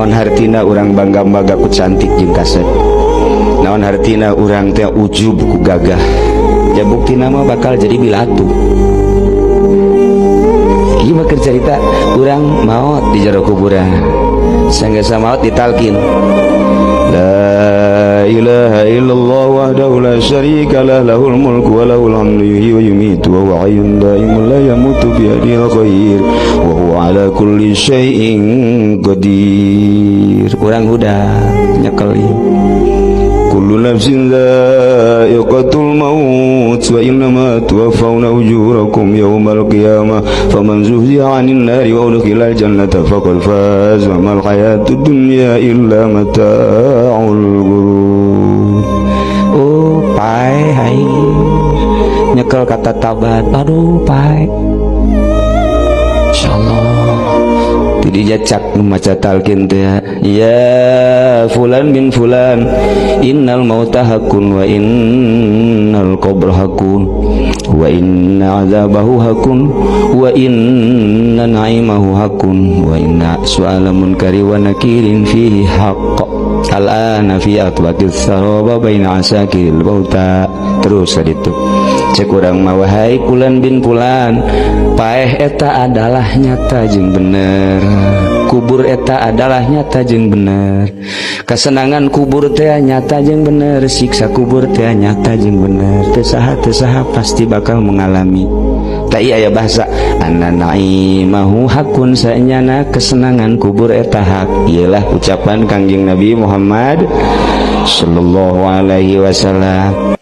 naon hartina urang bangga-bangga ku cantik jeung kasep, naon hartina urang teh ujub ku gagah, ja buktina mah bakal jadi bilatu. Ieu mah keur carita urang maot di jero kuburan, sanggeus maot ditalkin la ilaha illallah wahdahu la syarika lah lahul mulku wa lahul hamdu yuhyi wa yumiitu wa huwa hayyun daimun la yamutu bi yadihil khair wa huwa ala kulli syai'in qadir. Urang udah nyekeli kullu nafsin dha'iqatul maut wa innama tuwaffawna ujurakum yawmal qiyamah faman zuhziha 'anil nari wa udkhilal jannata faqad faz wa mal hayatud dunya illa mata'ul ghurur. Oh pai hai nyekel kata tabat, aduh pai insyaallah jadi jacak maca talqin teh ya fulan bin fulan innal mauta hakun wa innal qabra hakun wa inna azabahu hakun wa inna na'imahu hakun wa inna su'ala munkari wa nakirin fihi haqq al-ana fi atbaqis saraba baina asakil bauta. Terus aditu cek urang mah wahai fulan bin fulan paeh eta adalah nyata jeung bener, kubur eta adalah nyata jeung bener, kesenangan kubur teh nyata jeung bener, siksa kubur teh nyata jeung bener, teu saha pasti bakal mengalami. Tak aya bahasa anna naimahu hakun, saenyana kesenangan kubur eta hak. Ialah ucapan Kangjeng Nabi Muhammad sallallahu alaihi wasallam.